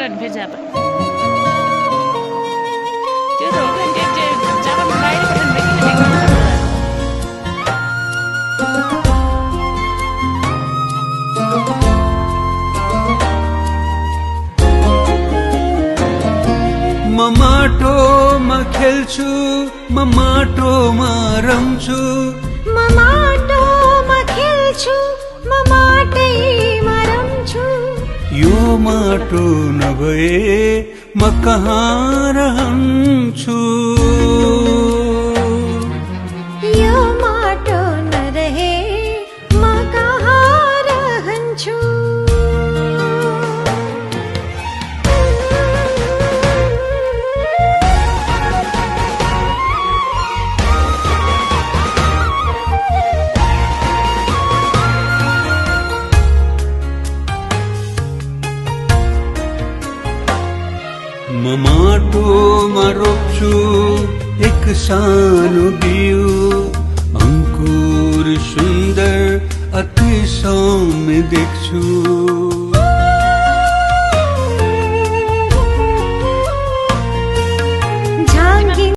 नि फेरि जापा त्यो त हो नि त्यो जापामा बाहिर पठाउनु भयो किन माटोमा खेल्छु म माटोमा रम्छु म माटोमा खेल्छु म माटैमा रम्छु यो माटो नभए म कहाँ रहन्छु यो माटो नरहे म कहाँ रहन्छु म माटोमा रोप्छु एक सानो बिउ अंकुर सुन्दर अति सौम्य देख्छु